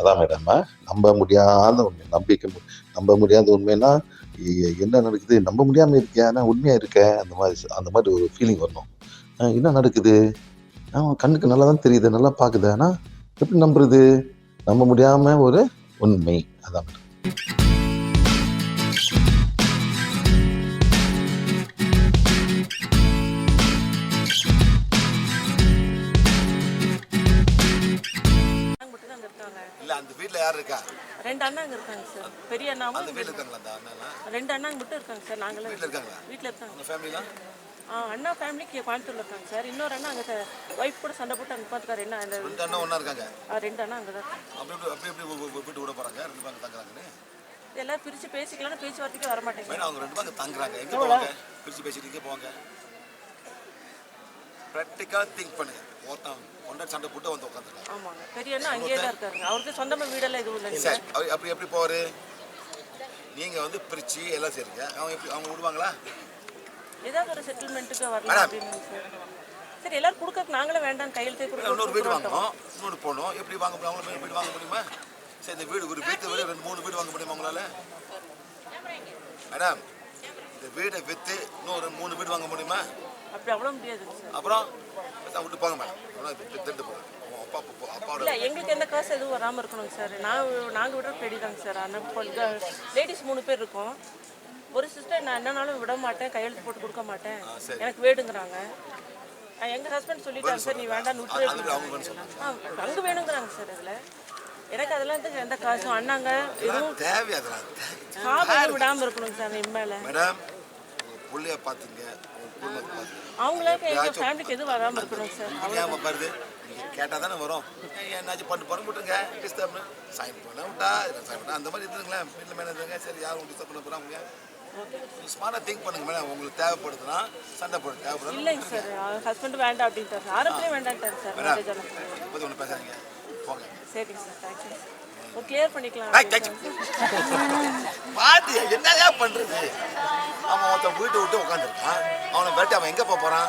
அதான் மேடம். நம்ப முடியாத உண்மை. நம்ப முடியாத உண்மைன்னா, என்ன நடக்குது? நம்ப முடியாம இருக்கியா? ஆனா உண்மையா இருக்க. அந்த மாரி ஒரு ஃபீலிங் வரணும். என்ன நடக்குது? கண்ணுக்கு நல்லா தான் தெரியுது. நல்லா பாக்குது. ஆனா எப்படி நம்புறது? நம்ப முடியாம ஒரு உண்மை. அதான் மேடம். மட்டும் தான் அங்க இருக்காங்க. இல்ல அந்த வீட்ல யார் இருக்கா? 2 அண்ணாங்க இருக்காங்க சார். பெரிய அண்ணாவும் அந்த வீட்ல இருக்காங்களா அந்த அண்ணா? 2 அண்ணாங்க மட்டும் இருக்காங்க சார். நாங்களாம் வீட்ல இருக்காங்களா? வீட்ல இருக்காங்க. உங்க ஃபேமிலிலாம்? அண்ணா ஃபேமிலிக்கு கோயம்புத்தூர்ல இருக்காங்க சார். இன்னொரு அண்ணா அங்கே ஒய்ஃப் கூட சண்டை போட்டு அங்கே உட்காந்துக்காரு. என்ன அந்த 2 அண்ணா ஒண்ணா இருக்காங்க. 2 அண்ணா அங்கே தான். அப்படி வீட்டு விட போறாங்க? 2 பேரும் தங்குறாங்கன்னு. எல்லாம் பிரித்து பேசிக்கலாம்னு பேச்சுவார்த்தைக்கு வர மாட்டேங்குது. மேடம் அவங்க 2 பேரும் தங்குறாங்க. எங்க போவாங்க? பிரிச்சு பேசிட்டு எங்க போவாங்க? பிராக்டிக்கலா திங்க் பண்ணுங்க. ஒருத்தன் கொண்டாடி சண்டை போட்டு வந்து உட்காந்துருக்காங்க. ஆமாங்க. பெரிய அண்ணா அங்கேயே தான் இருக்காருங்க. அவருக்கு சொந்தமாக வீடெல்லாம் எதுவும் இல்லைங்க சரி சார். அப்படி எப்படி போவாரு? நீங்க வந்து பிரிச்சு எல்லாம் செய்றீங்க. அவங்க விடுவாங்களா? ஏதாவது ஒரு செட்டில்மெண்ட்டுக்கு வரலாம் அப்படின்னு சார். சரி எல்லாரும் கொடுக்க நாங்களும் வேண்டாம் கையெழுத்தே கொடுக்க. இன்னொரு வீடு வாங்கணும், இன்னொரு போகணும். எப்படி வாங்க முடியும்? அவங்கள வீடு வாங்க முடியுமா? சரி இந்த வீடு ஒரு வீட்டை விட 2-3 வீடு வாங்க முடியுமா உங்களால? மேடம் இந்த வீடை விற்று இன்னொரு 3 வீடு வாங்க முடியுமா? அப்படி அவ்வளோ முடியாதுங்க சார். அப்புறம் விட்டு போங்க மேடம். திட்டு போங்க. அப்பாவோட இல்லை எங்களுக்கு எந்த காசு எதுவும் வராமல் இருக்கணுங்க சார். நாங்கள் விடுற ரெடி தாங்க சார். ஆனால் லேடிஸ் 3 பேர் இருக்கோம். ஒரு சிஸ்டர் நான் என்னன்னாலும் விட மாட்டேன், கையெழுத்து போட்டு கொடுக்க மாட்டேன், எனக்கு வேணுங்கிறாங்க. எங்கள் ஹஸ்பண்ட் சொல்லிட்டாங்க சார் நீ வேண்டாம் விட்டு அங்கே வேணுங்கிறாங்க சார். அதில் எனக்கு அதெல்லாம் எந்த காசும் அண்ணாங்க எதுவும் தேவை சாப்பிட விடாமல் இருக்கணுங்க சார். இனிமேல் மேடம் பிள்ளைய பார்த்துங்க, குடும்பத்தை பார்த்துங்க. அவங்களுக்கு எங்கள் ஃபேமிலிக்கு எதுவும் வராமல் இருக்கணுங்க சார். அவ்வளோ வருது கேட்டால் தானே வரும். என்னாச்சும் பண்ண விட்டுருங்க. டிஸ்டர்ப் சைன் பண்ண விட்டா சைன் பண்ணா அந்த மாதிரி இருந்துங்களேன். வீட்டில் மேலே இருந்துங்க. சரி யாரும் டிஸ்டர்ப் பண்ண போகிறாங்க. ஸ்மார்ட்டாக திங்க் பண்ணுங்க மேடம். உங்களுக்கு தேவைப்படுதுன்னா சண்டை போட தேவைப்படுது இல்லைங்க சார். ஹஸ்பண்ட் வேண்டாம் அப்படின்ட்டார். ஆரம்பத்திலே வேண்டான்ட்டார் சார். இப்போ ஒன்று பேசாதீங்க போங்க. சரிங்க சார். தேங்க்யூ. கிளியர் பண்ணிக்கலாம். பார்த்து என்னையா பண்ணுறது? அவன் ஒருத்தன் வீட்டை விட்டு உட்காந்துருக்கான். அவனை விரட்டி அவன் எங்கே போகிறான்?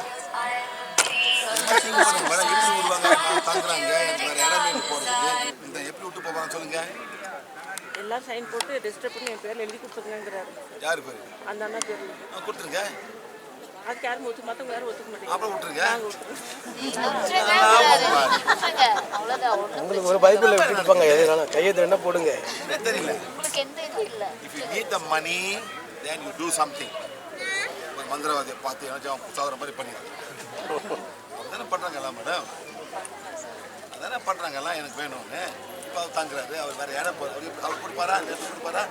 மேடம் எப்படி விடுவாங்க? தங்குறாங்க. எனக்கு வேறு இடமே போகிறதுக்கு இந்த எப்படி விட்டு போவாங்க சொல்லுங்கள். எல்லாம் சைன் போட்டு ரெஜிஸ்டர் பண்ணி என் பேரில் எழுதி கொடுத்துருங்கிறாரு. யார் பேர்? அந்த அண்ணா பேரில் கொடுத்துருங்க. அதுக்கு யாரும் மற்றவங்க யாரும் ஒத்துக்க மாட்டேங்க. அப்புறம் விட்டுருங்க. உங்களுக்கு ஒரு பைபிள் விட்டுருப்பாங்க. எதுனாலும் கையெழுத்து என்ன போடுங்க. தெரியல. If you need the money, then you do something. ஒரு மந்திரவாதியை பார்த்து ஏதாச்சும் புத்தாகிற மாதிரி பண்ணிடுறாங்க. அதானே பண்ணுறாங்கல்ல மேடம். அதானே பண்ணுறாங்கல்லாம் எனக்கு வேணும்னு. இப்போ அவர் தங்குறாரு. அவர் வேறு இடம் போகிறார். அவர் கொடுப்பாரா? எடுத்து கொடுப்பாரா?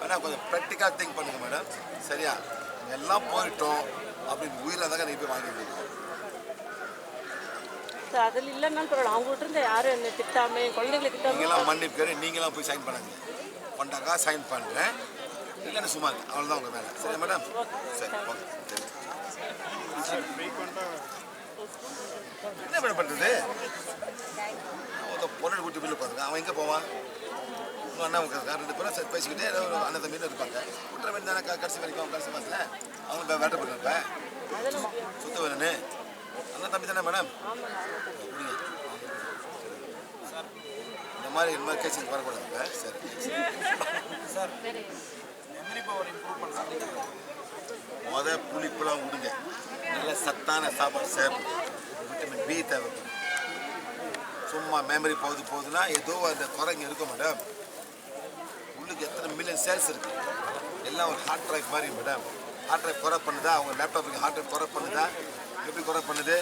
வேணா கொஞ்சம் ப்ராக்டிக்கலாக திங்க் பண்ணுங்க மேடம். சரியா? எல்லாம் போயிட்டோம் அப்படின்னு உயிரில் தாங்க நீங்கள் போய் வாங்கிடுவீங்க. சார் அதில் இல்லைன்னாலும் பரவாயில்ல. அவங்ககிட்ட இருந்து யாரும் என்ன திட்டாமல் குழந்தைங்களை திட்டாமல் நீங்களாம் மன்னிப்பு கேட்டு நீங்களாம் போய் சைன் பண்ணாங்க. கொண்டாக்கா சைன் பண்ணுறேன். இல்லைன்னு சும்மா இருக்கு. அவ்வளோதான் உங்கள் வேலை. சரியா மேடம்? சரி ஓகே. சரி என்ன மேடம் பண்ணுறது? பொண்ணு கூட்டி வீட்டில் பார்த்துருக்கேன். அவன் எங்கே போவான்? இன்னும் அண்ணா உட்காந்துருக்கா. 2 பேரும் சரி பேசிக்கிட்டே ஒரு அண்ணன் தம்பின்னு இருப்பாங்க. விட்டுற வேண்டிய தானே கடைசி வரைக்கும் கடைசி மாதத்தில் அவங்க வேட்டை பண்ணிருப்பேன். சுத்த வேணுன்னு அண்ணன் தம்பி தானே மேடம்? இந்த மாதிரி கேஸ் வரக்கூடாது. சரி சார் மெமரி பவர் இம்ப்ரூவ் பண்ண புளிப்பெல்லாம் விடுங்க. நல்ல சத்தான சாப்பாடு சேரும். விட்டமின் பி தேவைப்படும். சும்மா மெமரி போகுதுன்னா ஏதோ அந்த குறைங்க இருக்கும் மேடம். உள்ளுக்கு எத்தனை மில்லியன் சேல்ஸ் இருக்கு. எல்லாம் ஒரு ஹார்ட் ட்ரைவ் மாதிரி மேடம். ஹார்ட் ட்ரைவ் குறை பண்ணுதா? அவங்க லேப்டாப்புக்கு ஹார்ட் ட்ரைவ் குறை பண்ணுதா? எப்படி குறை பண்ணுது?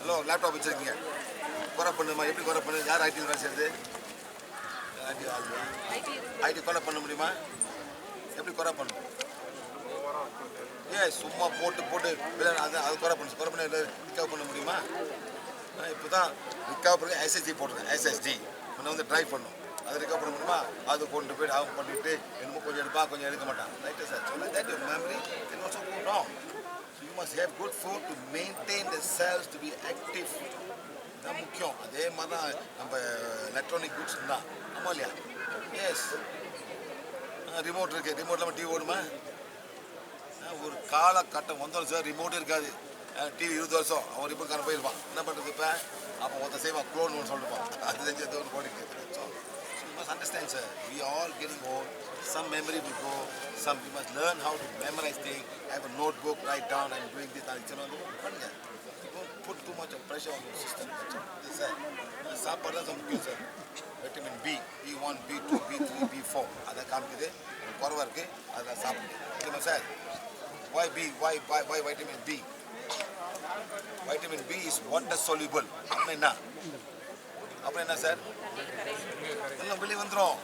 ஹலோ லேப்டாப் வச்சுருக்கீங்க, குறை பண்ணுமா? எப்படி குறை பண்ணுது? யார் ஐடி வேலை செய்யுது? ஐடி குறை பண்ண முடியுமா? எப்படி குறை பண்ணும்? சும்மா போட்டு அது குறை பண்ணி ரிக்கவர் பண்ண முடியுமா? இப்போ தான் ரிக்கவர் பண்ணி எஸ்எஸ்டி போட்டுருக்கேன். எஸ்எஸ்டி வந்து ட்ரை பண்ணும். அது ரிக்கவர் பண்ண முடியுமா? அது கொண்டு போய் அவங்க பண்ணிட்டு என்னமோ கொஞ்சம் எடுப்பா கொஞ்சம் எடுக்க மாட்டான். Right sir. So that your memory can also go down. So you must have good food to maintain the cells to be active. இதுதான் முக்கியம். அதே மாதிரி தான் நம்ம எலக்ட்ரானிக் குட்ஸ் தான். ஆமாம் இல்லையா? எஸ். ரிமோட் இருக்குது. ரிமோட்டில் நம்ம டிவி ஓடுமா? ஒரு காலகட்டம் வந்தோம் சார் ரிமோட்டே இருக்காது. டிவி 20 வருஷம் அவன் ரிமோட் காரணம் போயிருப்பான். என்ன பண்ணுறது? இப்போ அப்போ ஒருத்தர் செய்வான் க்ளோன் ஒன்று சொல்லுவான் அது செஞ்சு அது ஒரு கோடிக்கு. So you must understand, sir. We all getting old. Some memory will go. Some you must learn how to memorize things. Have a notebook, write down. I'm doing this. பண்ணுங்க. Don't put too much of pressure on your system. Yes, sir. சாப்பாடு தான் முக்கியம் sir. Vitamin B, B1, B2, B3, B4 அதை காமிக்குது. குறைவாக இருக்குது அதில் சாப்பிடுங்க. ஓகேமா sir? Why B? Why vitamin B? Vitamin B is water soluble. அப்படின்னா என்ன சார்? எல்லாம் வெளியே வந்துடும்.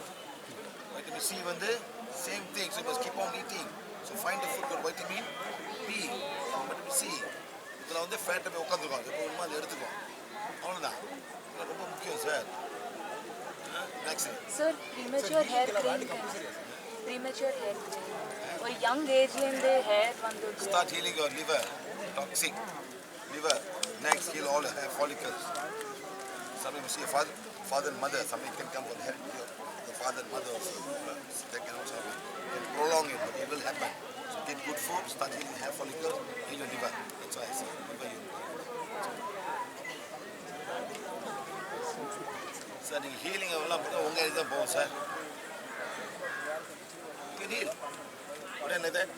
வைட்டமின் சி வந்து same thing. So must keep on eating. So find the food for vitamin B, vitamin C. இதில் வந்து ஃபேட்டை போய் உட்காந்துருக்கோம். எப்போ வேணுமோ அதை எடுத்துக்கோம். அவ்வளோதான். ரொம்ப முக்கியம் sir. Next sir premature hair cream ஒரு யங் ஏஜ்லேருந்து ஹேர் வந்து start healing your liver, toxic liver. Next, heal all the hair follicles. Somebody will see a father and mother. Somebody can come for the hair. The father and mother also. They can also can prolong it, but it will happen. So get good food, start healing hair follicles, heal your liver. That's why I say liver heal. Sir நீங்கள் healing எல்லாம் பார்த்தா உங்கள் இது தான் போகும் sir. You can heal. Put in like that.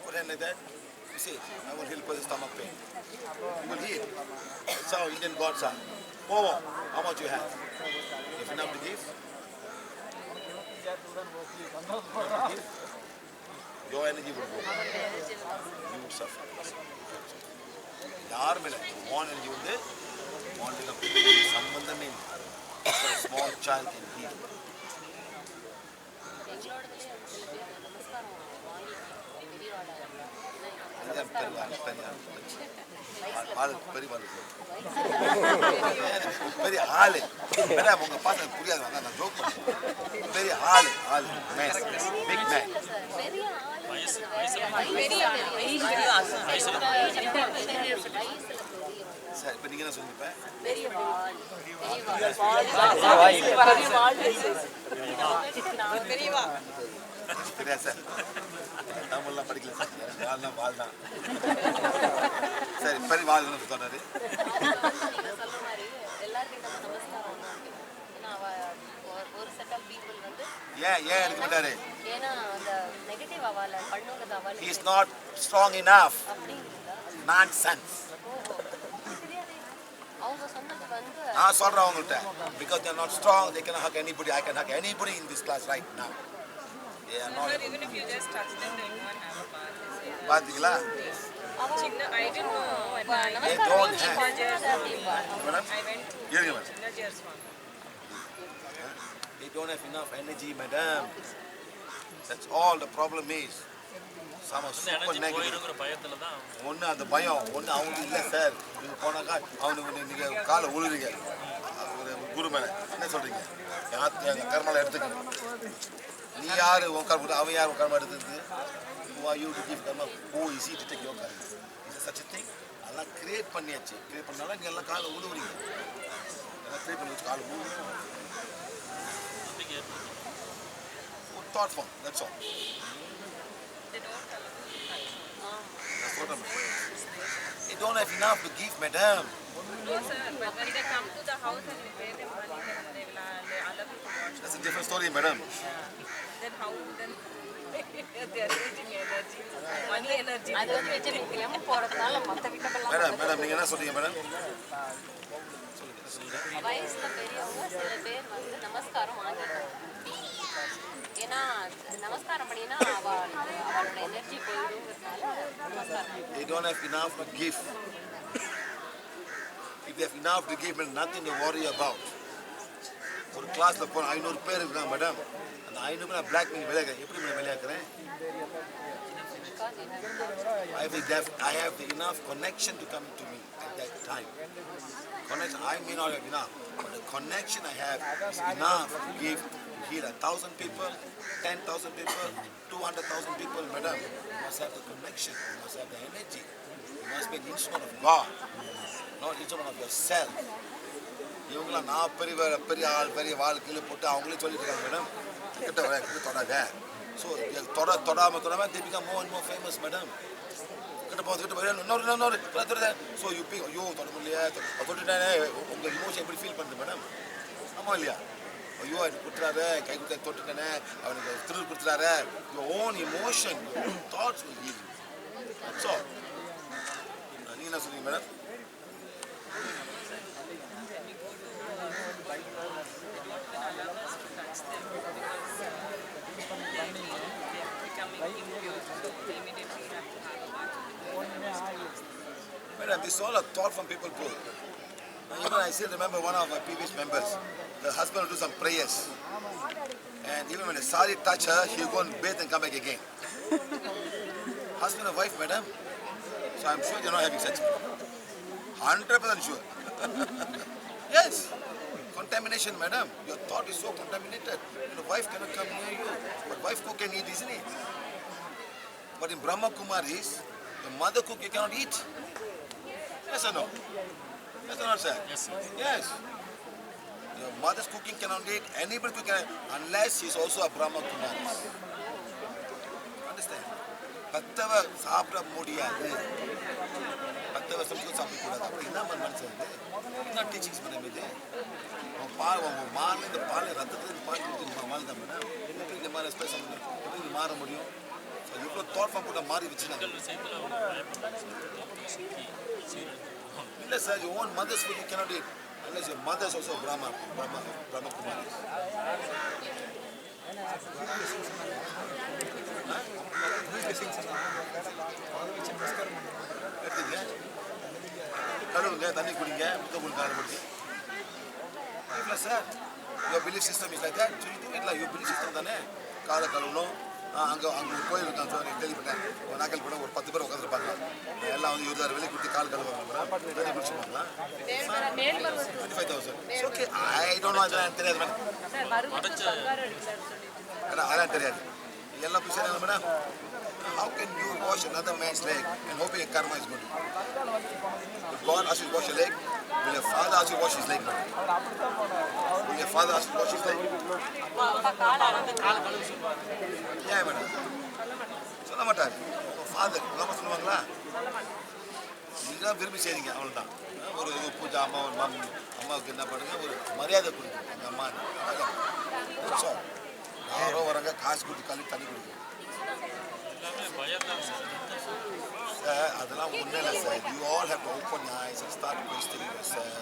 Put in like that. You see, I will heal for the stomach pain. You will heal. That's how Indian gods are. Momo, how much you have? If enough to give? Your energy will go. You would suffer. யாருமே இல்லை. One energy வந்து சம்பந்தமே இல்லை. Small child can heal. பெரிய ஆளு madam உங்க பார்த்து புரியாது நான் ஜோக் பண்ணுறேன். பெரிய ஆளு பிக் மேன். சார் இப்போ நீங்கள் என்ன சொல்லிப்ப தெரியாது சார். தமிழ்லாம் படிக்கல சார். வாழ்னா வாழ் தான். சரி பெரிய வாழ்னு சொன்னாரு. ஏன் இருக்க மாட்டாரு? He is not strong enough. Nonsense. நான் சொல்றேன் அவங்கள்ட்ட. Because they are not strong, they cannot hug anybody. I can hug anybody in this class right now. They are not. Even if you just touch them, they won't have a bath. பாத்தீங்களா? I didn't know when They don't have. I went இருங்க madam. Chinna Cheers one. They don't have enough energy, madam. That's all the problem is. Some are super negative. ஒன்று அந்த பயம் ஒன்று அவங்களுக்கு இல்லை sir. நீங்கள் போனாக்கா அவனுக்கு நீங்கள் காலை உழுறீங்க ஒரு குரு மேலே என்ன சொல்கிறீங்க? எங்கள் கர்மாவில் எடுத்துக்கணும். நீ யார் உன் கர்மா? அவன் யார் உன் கர்மா எடுத்துருக்கு? You to give karma. Oh easy to take your karma. இது சச் திங். அதெல்லாம் கிரியேட் பண்ணியாச்சு. கிரியேட் பண்ணாலும் இங்கே எல்லாம் காலை உழுவுறீங்க. எல்லாம் கிரியேட் பண்ணி வச்சு காலை உழுவுறீங்க. Thought form, that's all. They don't have That's what I'm saying. They don't have enough to give, madam. no, sir. But when they come to the house and we pay them money, then they will allow people to watch. That's a different story, madam. Then how? Then they are using energy, money energy. அது வந்து வச்சு M போடுறதுனால மற்ற வீட்டெல்லாம் madam நீங்கள் என்ன சொல்றீங்க madam? வயசுல பெரியவங்க சில பேர் வந்து நமஸ்காரம் வாங்கிட்டாங்க. ஏன்னா நமஸ்காரம் பண்ணினா அவளோட எனர்ஜி போயிடுங்கிறதுனால நமஸ்காரம். They don't have enough to give. If they have enough to give, nothing to worry about. ஒரு கிளாஸில் போன 500 பேர் இருக்காங்க மேடம். அந்த 500 பேர் பிளாக் பண்ணி விளையாடுறேன். எப்படி madam விளையாடுறேன்? I have the enough connection to come to me at that time. Connection, I may not have enough, but the connection I have is enough to give, to heal 1,000 people, 10,000 people, 200,000 people. Madam, you must have the connection, you must have the energy. You must be an instrument of God, not instrument of yourself. இவங்களாம் நான் பெரிய ஆள் பெரிய வாழ்க்கையில் போட்டு அவங்களே சொல்லிட்டு இருக்காங்க மேடம். கிட்ட தொடாத. ஸோ தொடாமல் they become more and more famous, madam. கிட்ட போகிறது இன்னொரு ஸோ யூபி ஐயோ தொட முடியலையா தொட்டுட்டானே உங்கள் இமோஷன் எப்படி ஃபீல் பண்ணுது மேடம்? ஆமாம் இல்லையா? ஐயோ எனக்கு கொடுத்துறாரு, கை கொடுத்து தொட்டுட்டானே, அவனுக்கு திருள் கொடுத்துறாரு. Your own emotion thoughts will heal. So நீங்கள் என்ன சொல்றீங்க madam? Madam, this is all a thought from people too. Even I still remember one of my previous members. The husband will do some prayers. And even when the sari touch her, he'll go and bathe and come back again. Husband and wife, madam. So I'm sure they're not having sex. 100% sure. Yes. Contamination, madam. Your thought is so contaminated. Your wife cannot come near you. But wife cook can eat, isn't it? But in Brahma Kumaris, the mother cook you cannot eat. Yes or no? Yes or not, sir? Yes, sir. Yes. Your mother's cooking cannot eat. Anybody cooking unless she's also a Brahma Kumaris. Understand? பத்தவ சாப்பிட முடியாது, பத்தவ சமைச்சு சாப்பிடக்கூடாது. அப்படி என்ன மனுஷன் இது? என்ன teachings madam இது? பால் மால் இந்த பால் ரத்தத்துக்கு பால் கொடுத்து மால் தான் மேடம். எப்படி இந்த மாதிரி எக்ஸ்பிரஸ் எப்படி இது மாற முடியும்? இவ்வளோ தாட் ஃபார்ம் போட்ட மாறி வச்சுனாங்க. இல்லை sir, your own mother's food you cannot eat unless your mother is also Brahma Kumaris. எடுத்துங்க, கழுவுங்க, தண்ணி குடிங்க, முத்தம் கொடுக்க ஆரம்பிச்சு. இல்லை sir, your belief system is like that. So you to it like your belief system தானே. காலை கழுவணும். அங்கே ஒரு கோயில் இருக்காங்க சார், நீங்கள் கேள்விப்பட்டேன். ஒரு நாட்கள் கூட ஒரு 10 பேர் உட்காந்துருப்பாங்க. எல்லாம் வந்து 20,000 வெளியே கொடுத்து கால் கழுவாங்க, தண்ணி குடிச்சுப்பாங்களா? 25,000. ஓகே, ஐ டோன்ட் நோ, அதெல்லாம் தெரியாது மேடம். அதெல்லாம் தெரியாது. எல்லாம் பிரச்சனை madam. How can you wash another man's leg and hoping your karma is good? If God asks you to wash your leg, will your father ask you to wash his leg? Will your father ask you to wash his leg? Yeah, madam. சொல்ல மாட்டார். உங்கள் father உங்களாம சொல்லுவாங்களா? நீங்கள் விரும்பி செய்றீங்க, அவ்வளோதான். ஒரு பூஜா அம்மா, ஒரு அம்மாவுக்கு என்ன பண்ணுங்க, ஒரு மரியாதை கொடுங்க அந்த அம்மா. ஸோ யாரோ வராங்க, காசு கொடுத்து கழுவி தண்ணி கொடுங்க சார். அதெல்லாம் ஒன்றும் இல்லை sir. You all have to open your eyes and start questioning yourself.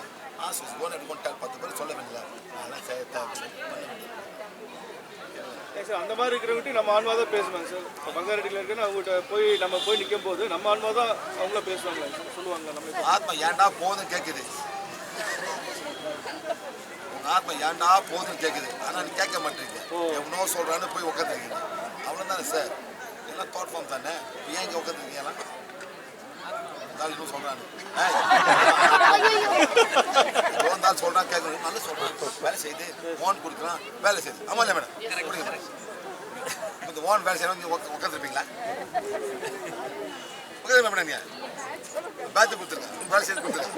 Ask your own and one tell 10 பேர் சொல்ல வேண்டியதா? அதெல்லாம் செய்ய சார். அந்த மாதிரி இருக்கிறவங்க நம்ம ஆன்மா தான் பேசுவாங்க சார். இப்போ பங்காரட்டியில் இருக்குன்னு அவங்ககிட்ட நம்ம போய் நிற்கும் போது நம்ம ஆன்மா தான் அவங்கள பேசுவாங்க, சொல்லுவாங்க. நம்ம ஆத்மா ஏன்டா போதும் கேட்குது. உங்கள் ஆத்மா ஏன்டா போதுன்னு கேட்குது. ஆனால் நீ கேட்க மாட்டேங்க. எவ்வளோ சொல்கிறான்னு போய் உட்காந்துருக்கீங்க. அவ்வளோதானே சார். எல்லாம் தாட் ஃபார்ம் தானே. ஏன் இங்கே உட்காந்துருக்கீங்களா? இன்னும் சொல்கிறாங்க, தான் சொல்கிறான், கேட்கணும், நல்லா சொல்கிறான், வேலை செய்யுது, ஓன் கொடுக்குறான், வேலை செய்யுது. ஆமாம் இல்லை மேடம், கொடுங்க. இந்த ஓன் வேலை செய்யணும், நீங்கள் உட்காந்துருப்பீங்களா? உட்காந்து மேடம், நீங்கள் பேத்து கொடுத்துருங்க, வேலை செய்து கொடுத்துருங்க.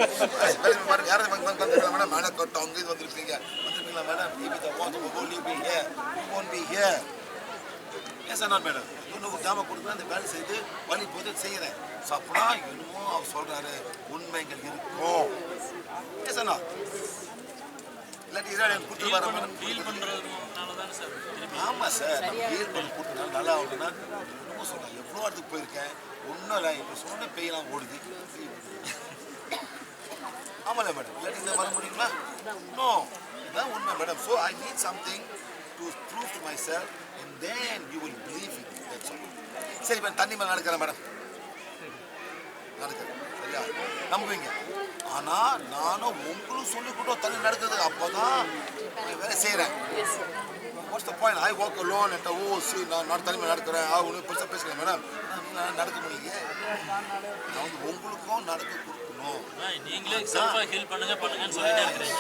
யாராவது வந்துருக்கலாம் மேடம், மேடம் கட்டம் அங்கே இது வந்துருப்பீங்களா மேடம்? ஏன் சார் மேடம் இன்னும் ஜாம கொடுக்குறேன், அந்த வேலை செய்து வழி போது செய்கிறேன். ஸோ அப்படின்னா இன்னமும் அவர் சொல்கிறாரு உண்மைகள் இருக்கும். ஏன் சார் இல்லாட்டி இதான் கொடுத்துருவாரா மேடம்? ஃபீல் பண்ணுறதுனால தானே சார். ஆமாம் சார், நம்ம ஃபீல் பண்ணி கொடுத்தனால நல்லா ஆகுதுன்னா இன்னமும் சொல்கிறேன். எவ்வளோ இடத்துக்கு போயிருக்கேன், ஒன்றும் இல்லை, இப்போ சொன்ன பெய்யெல்லாம் ஓடுது. ஆமாம்ல மேடம், இல்லாட்டி இந்த வர முடியுங்களா? நோ, இதுதான் உண்மை madam. So I need something to prove to my self and then you will believe it. That's all. சரி, இப்போ தண்ணி மேலே நடக்கிறேன் மேடம், நடக்கிறேன், சரியா? நம்புவீங்க. ஆனால் நானும் உங்களுக்கு சொல்லிக் கொடுத்தோம் தண்ணி நடக்கிறது. அப்போ தான் வேலை செய்கிறேன். What's the point? I walk alone என்ற நான் தண்ணி மேலே நடக்கிறேன். ஒன்று பெருசாக பேசுகிறேன் மேடம். நீங்கள் நடக்க முடியல. நான் வந்து உங்களுக்கும் நடக்க கொடுக்கணும். நீங்களே செல்ஃபாக ஹெல்ப் பண்ணுங்கன்னு சொல்லிட்டே இருக்கிறீங்க.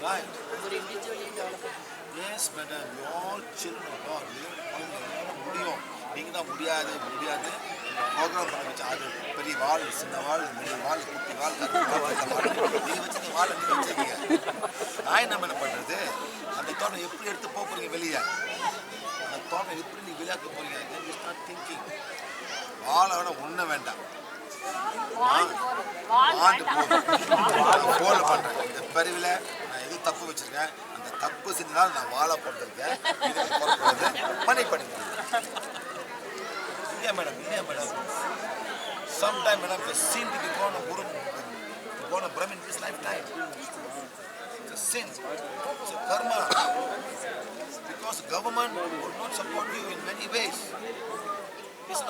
Right. Yes, madam. You all children of God. முடியும். நீங்கள் தான் முடியாது ப்ரோக்ராம் பண்ண வச்சா அது பெரிய வாள், சின்ன வாள், மிடில் வாள், குட்டி வாள், கருப்பு வாள், இந்த வாள். நீங்கள் வச்சு இந்த வாழை நீங்கள் வச்சுருக்கீங்க. நான் என்ன பண்ணுறது? அந்த தோட்டம் எப்படி எடுத்து போக போகிறீங்க வெளியே? அந்த தோட்டம் எப்படி நீங்கள் வெளியாக்க போகிறீங்க? திங்கிங் வாழை விட ஒன்றும் வேண்டாம். வாண்டு ஃபாலோ பண்ணுறேன். இந்த பிரிவில் நான் எது தப்பு வச்சுருக்கேன், அந்த தப்பு செஞ்சதால் நான் வாழை போட்டிருக்கேன். மணி பண்ணிக்கிறேன். இல்லையா மேடம்? இல்லையா madam? Sometime, madam, the sin will be gone a Brahm in this lifetime. It's a sin. It's a karma. Because government will not support you in many ways. Listen,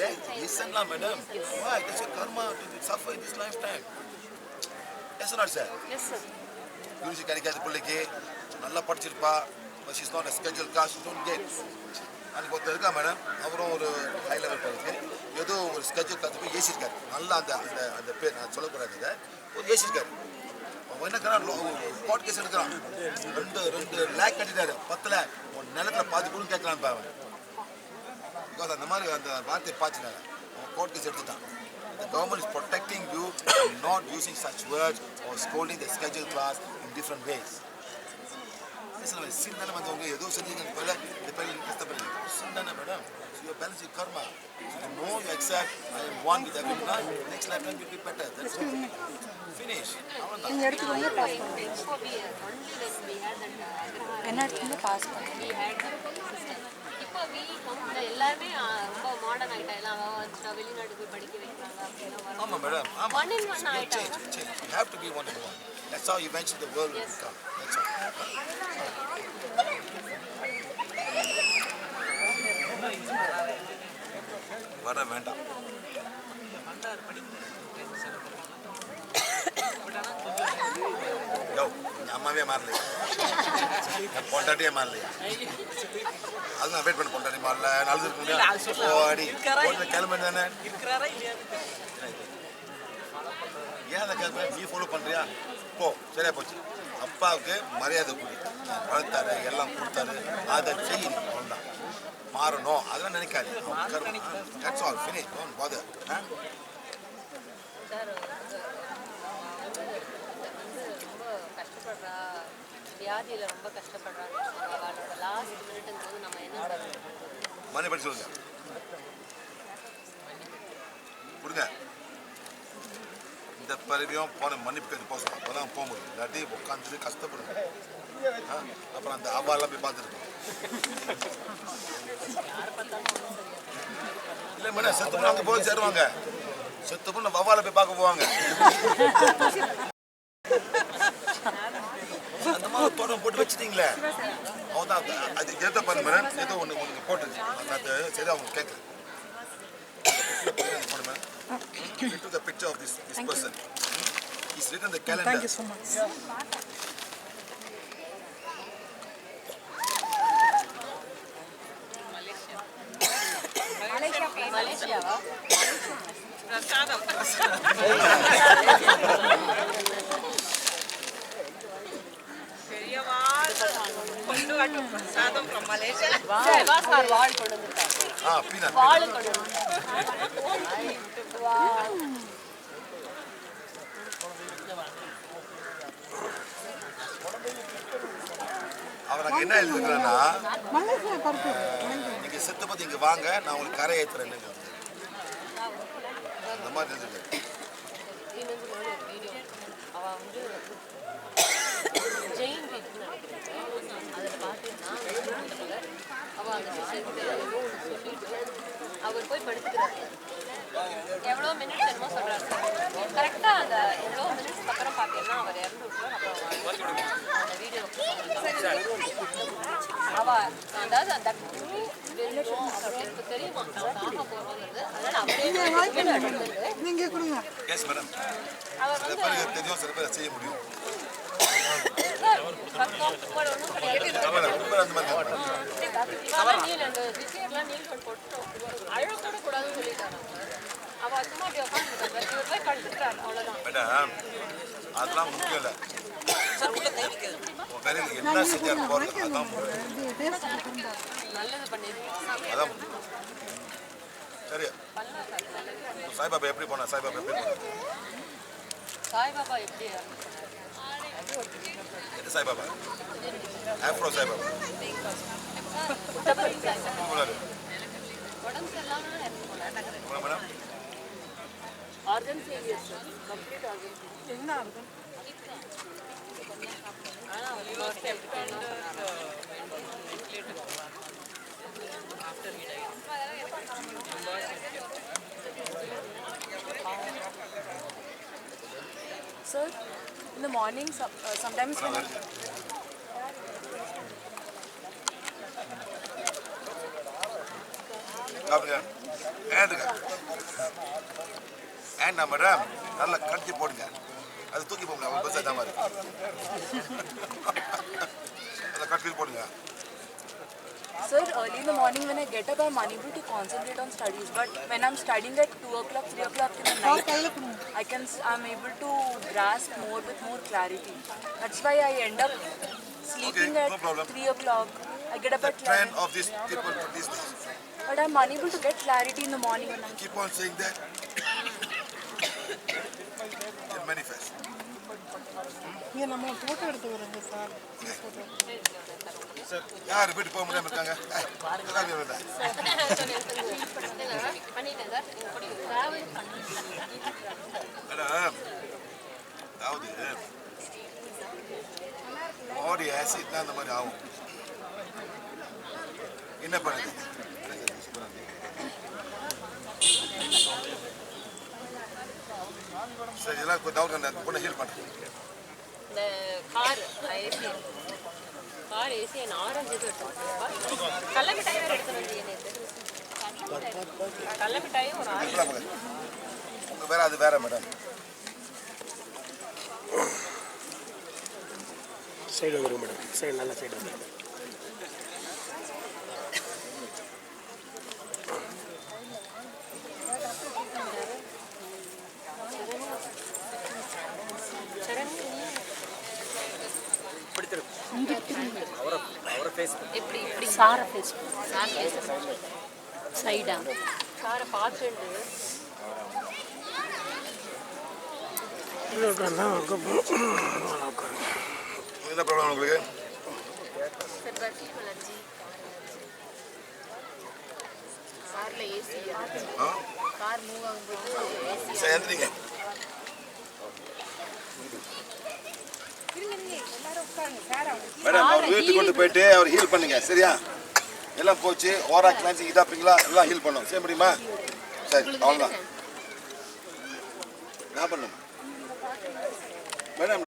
yeah, listen now, madam. Why? That's your karma to suffer in this lifetime. Yes or not, sir? Yes, sir. University கிடைக்காத பிள்ளைக்கு நல்லா படிச்சிருப்பா, but she's not a scheduled caste, she don't get. அன்றைக்கி ஒருத்தர் இருக்கா madam, அவரும் ஒரு high level படிச்சு ஏதோ ஒரு ஸ்கெட்சூல் காத்து போய் ஏசிருக்காரு. நல்லா அந்த அந்த அந்த பேர் நான் சொல்லக்கூடாது, இதை ஒரு ஏசிருக்காரு. அவன் என்ன கோர்ட் கேஸ் எடுக்கிறான். 2 லேக் கட்டிட்டாரு, 10 லேக் ஒரு நிலத்தில் பாதி கூட கேட்கலான்னு அவன். பிகாஸ் அந்த மாதிரி அந்த வார்த்தையை பார்த்துனாங்க, அவன் கோர்ட் கேஸ் எடுத்துட்டான். The government is protecting you from not using such words or scolding the scheduled class in different ways. சின்ன வந்தவங்க ஏதோ செஞ்சீங்க, இந்த பேர் கஷ்டப்படுறீங்க. சின்ன madam, you balance your karma. So you know you accept, I am one with everyone. Next lifetime will be better. That's it. Finish. இந்த இடத்துக்கு வந்து பாஸ் பண்ணுங்க. என்ன இடத்துல பாஸ் பண்ணுங்க. இப்போ எல்லாருமே ரொம்ப மாடர்ன் ஆயிட்டா, எல்லாம் வந்துட்டா வெளிநாடு போய் படிக்க வைக்கிறாங்க அப்படின்னா. ஆமா மேடம், ஆமா. One in one ஆயிட்டா. You have to be one in one. That's how eventually the world will become. That's all. வர வேண்டாம். அம்மாவே மாறலையா, பொண்டாட்டியே மாறலையா? அது நான் வெயிட் பண்ண, பொண்டாட்டி மாறல, நாலு இருக்க முடியாது. கிளம்பு தானே ஏன் அதை கேட்ப? நீ ஃபாலோ பண்ணுறியா? போ, சரியா போச்சு. அப்பாவுக்கு மரியாதை கொடு, வளர்த்தாரு, எல்லாம் கொடுத்தாரு, அதை செய்யணும். அவ்வளோதான். மாறணும் அதெல்லாம் நினைக்காது. That's all, finish, don't bother. ரொம்ப கஷ்டப்படுறா, வியாதியில் ரொம்ப கஷ்டப்படுறாங்க. அவளோட லாஸ்ட் மினிட்டும் போது நம்ம என்ன மணி படி சொல்லுங்க, கொடுங்க. இந்த பறவையும் போன மன்னிப்பு கேட்டு போக சொல்லலாம், அப்போதான் போக முடியும். இல்லாட்டி உட்காந்துட்டு கஷ்டப்படுங்க. அப்புறம் அந்த அவாலாம் போய் பார்த்துருக்கோம். இல்லை மேடம், செத்து பண்ண அங்கே போய் சேருவாங்க. செத்து பண்ண வவ்வால போய் பார்க்க போவாங்க. அந்த மாதிரி தோட்டம் போட்டு வச்சுட்டீங்களே, அவன் தான் அது எதை பண்ண மேடம், ஏதோ ஒன்று உங்களுக்கு போட்டுருச்சு. அது சரி, அவங்க கேட்கல. He took a picture of this person. He's written the calendar. Thank you so much. மலேசியாவா? பிரசாதம். பெரிய வாழ் கொண்டு வாட்டும் பிரசாதம் from Malaysia. சார் வாழ் கொண்டு வந்துட்டாங்க. peanut. வாள் கொண்டு வந்துட்டாங்க. அவர் அங்கே என்ன எழுதுக்கிறேன்னா, நீங்கள் செத்து பற்றி இங்கே வாங்க, நான் உங்களுக்கு கரை ஏற்றுறேன். அந்த மாதிரி எழுதுங்க. அவள் வந்து ஜெயின் வீட்டுன்னு நினைக்கிறேன். அதில் பார்த்தீங்கன்னா அவள் அந்த சொல்லிட்டு அவர் போய் படுத்துக்கிறாரு. எவ்வளோ மினிட்ஸ் என்னமோ சொல்கிறாரு. கரெக்டாக அந்த எவ்வளோ மினிட்ஸ்க்கு அப்புறம் பார்த்தீங்கன்னா அவர் இறந்து விட்டுருவார். அப்புறம் அந்த வீடியோ அவள் அதாவது அந்த வெளியும் அவருக்கு தெரியுமா சாக போகிறோங்கிறது. அதனால் அவரே நீங்கள் கொடுங்க. எஸ் மேடம், அவர் சில பேருக்கு தெரியும், சில பேர் செய்ய முடியும். ஒன்றும் கிடையாது. அழக்கூட கூடாதுன்னு சொல்லிட்டாங்க. அவள் சும்மா அப்படி உட்காந்துருக்காங்க. இவர் போய் படுத்துக்கிறாரு, அவ்வளோதான். மேடம், அதெல்லாம் முக்கியம் இல்லை. உங்கள் வேலையில் என்ன செஞ்சார் போகிறது, அதான் முக்கியம். நல்லது பண்ணிடுவோம். அதான் முக்கியம். சரி சாய்பாபா எப்படி போனா சாய்பாபா எப்படி போனா சாய்பாபா எப்படி எது சாய்பாபா ஆஃப்ரோ சாய்பாபா புட்டப்பள்ளி சாய்பாபா போனாரு உடம்பு சரியில்லாம இறந்து போனார் madam organ failure sir complete organ என்ன organ Sir, in the morning, sometimes when சாப்பிடுங்க ஏந்துங்க ஏண்டா மேடம் நல்லா கட்டி போடுங்க அது தூக்கி போங்க அவங்க பஸ் தான் மாதிரி அதை கட்டி போடுங்க Sir, early in the morning when I get up, I'm unable to concentrate on studies. But when I'm studying at 2 o'clock, 3 o'clock in the night, I'm able to grasp more with more clarity. That's why I end up sleeping Okay, at no problem. 3 o'clock. I get up The at trend 11. of these people to these days. But I'm unable to get clarity in the morning when I'm Keep on saying that. It manifests. நம்ம photo எடுத்து வரங்க sir யார் வீட்டு போக முடியாம இருக்காங்க எல்லாரும் வேண்டாம். பண்ணிட்டேன் சார் நீங்க படி டிராவல் மேடம் அதாவது பாடி ஆசிட்னா அந்த மாதிரி ஆகும் என்ன பண்ணுது சரி எல்லாம் டவுட் அந்த பொண்ணை ஹீல் பண்ணுறேன் இந்த கார் ஏசி என்ன ஆரஞ்சு இது எடுத்து கடல மிட்டாய் வேறு எடுத்து வந்தீங்க நேற்று கடல மிட்டாயும் ஒரு ஆரஞ்சு உங்கள் வேற அது வேற மேடம் சைடு வந்துடும் மேடம் சைடு நல்லா சைடு வந்துடும் எப்படி இப்படி சாரை ஃபேஸ் சைடா சாரை பார்த்துட்டு என்ன ப்ராப்ளம் உங்களுக்கு காரில் ஏசி ஆ கார் மூவ் ஆகும்போது ஏசி சரி எந்திரிங்க மேடம் அவர் வீட்டுக்கு கொண்டு போயிட்டு அவர் ஹீல் பண்ணுங்க சரியா எல்லாம் போச்சு ஓரா கிளான்சிங் இதாப்பீங்களா எல்லாம் ஹீல் பண்ணோம் செய்ய முடியுமா சரி அவ்வளோதான் என்ன பண்ணும் மேடம்